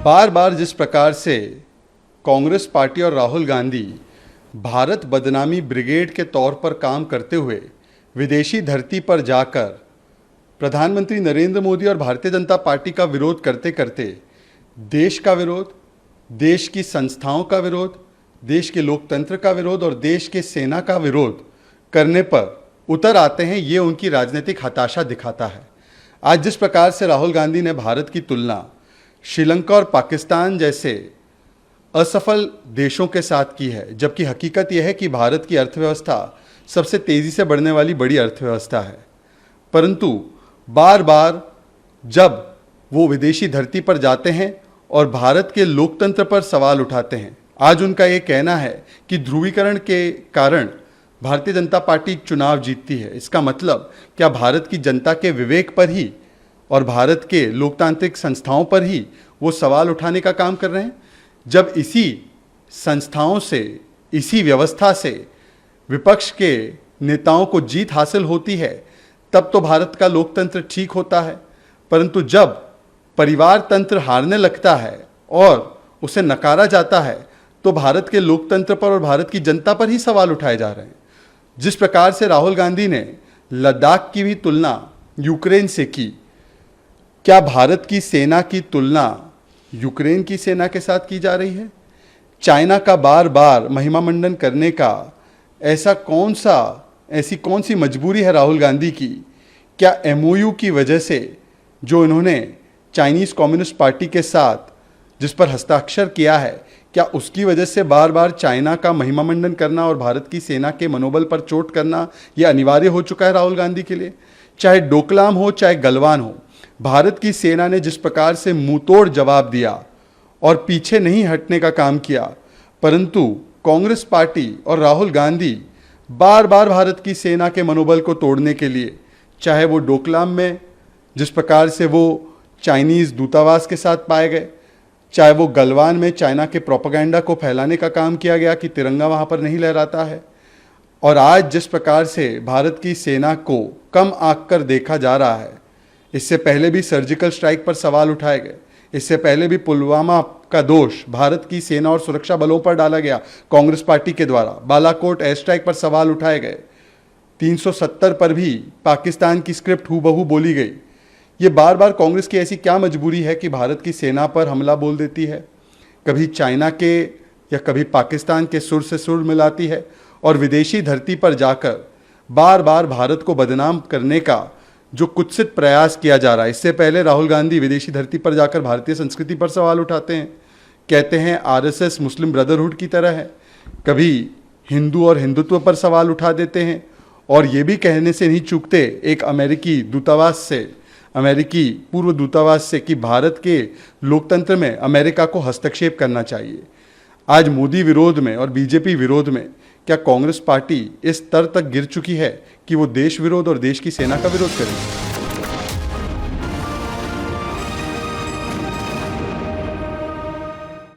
बार बार जिस प्रकार से कांग्रेस पार्टी और राहुल गांधी भारत बदनामी ब्रिगेड के तौर पर काम करते हुए विदेशी धरती पर जाकर प्रधानमंत्री नरेंद्र मोदी और भारतीय जनता पार्टी का विरोध करते करते देश का विरोध, देश की संस्थाओं का विरोध, देश के लोकतंत्र का विरोध और देश के सेना का विरोध करने पर उतर आते हैं, ये उनकी राजनीतिक हताशा दिखाता है। आज जिस प्रकार से राहुल गांधी ने भारत की तुलना श्रीलंका और पाकिस्तान जैसे असफल देशों के साथ की है, जबकि हकीकत यह है कि भारत की अर्थव्यवस्था सबसे तेज़ी से बढ़ने वाली बड़ी अर्थव्यवस्था है, परंतु बार बार जब वो विदेशी धरती पर जाते हैं और भारत के लोकतंत्र पर सवाल उठाते हैं, आज उनका ये कहना है कि ध्रुवीकरण के कारण भारतीय जनता पार्टी चुनाव जीतती है। इसका मतलब क्या भारत की जनता के विवेक पर ही और भारत के लोकतांत्रिक संस्थाओं पर ही वो सवाल उठाने का काम कर रहे हैं? जब इसी संस्थाओं से, इसी व्यवस्था से विपक्ष के नेताओं को जीत हासिल होती है, तब तो भारत का लोकतंत्र ठीक होता है। परंतु जब परिवार तंत्र हारने लगता है और उसे नकारा जाता है, तो भारत के लोकतंत्र पर और भारत की जनता पर ही सवाल उठाए जा रहे हैं। जिस प्रकार से राहुल गांधी ने लद्दाख की भी तुलना यूक्रेन से की, क्या भारत की सेना की तुलना यूक्रेन की सेना के साथ की जा रही है? चाइना का बार बार महिमा मंडन करने का ऐसी कौन सी मजबूरी है राहुल गांधी की? क्या एमओयू की वजह से जो इन्होंने चाइनीज़ कम्युनिस्ट पार्टी के साथ जिस पर हस्ताक्षर किया है, क्या उसकी वजह से बार बार चाइना का महिमा मंडन करना और भारत की सेना के मनोबल पर चोट करना यह अनिवार्य हो चुका है राहुल गांधी के लिए? चाहे डोकलाम हो चाहे गलवान हो, भारत की सेना ने जिस प्रकार से मुंहतोड़ जवाब दिया और पीछे नहीं हटने का काम किया, परंतु कांग्रेस पार्टी और राहुल गांधी बार बार भारत की सेना के मनोबल को तोड़ने के लिए, चाहे वो डोकलाम में जिस प्रकार से वो चाइनीज़ दूतावास के साथ पाए गए, चाहे वो गलवान में चाइना के प्रोपेगेंडा को फैलाने का काम किया गया कि तिरंगा वहाँ पर नहीं लहराता है, और आज जिस प्रकार से भारत की सेना को कम आंक कर देखा जा रहा है। इससे पहले भी सर्जिकल स्ट्राइक पर सवाल उठाए गए, इससे पहले भी पुलवामा का दोष भारत की सेना और सुरक्षा बलों पर डाला गया कांग्रेस पार्टी के द्वारा, बालाकोट एयर स्ट्राइक पर सवाल उठाए गए, 370 पर भी पाकिस्तान की स्क्रिप्ट हूबहू बोली गई। ये बार बार कांग्रेस की ऐसी क्या मजबूरी है कि भारत की सेना पर हमला बोल देती है, कभी चाइना के या कभी पाकिस्तान के सुर से सुर मिलाती है और विदेशी धरती पर जाकर बार बार भारत को बदनाम करने का जो कुत्सित प्रयास किया जा रहा है। इससे पहले राहुल गांधी विदेशी धरती पर जाकर भारतीय संस्कृति पर सवाल उठाते हैं, कहते हैं आरएसएस मुस्लिम ब्रदरहुड की तरह है, कभी हिंदू और हिंदुत्व पर सवाल उठा देते हैं और ये भी कहने से नहीं चूकते एक अमेरिकी पूर्व दूतावास से कि भारत के लोकतंत्र में अमेरिका को हस्तक्षेप करना चाहिए। आज मोदी विरोध में और बीजेपी विरोध में क्या कांग्रेस पार्टी इस स्तर तक गिर चुकी है कि वो देश विरोध और देश की सेना का विरोध करेगी?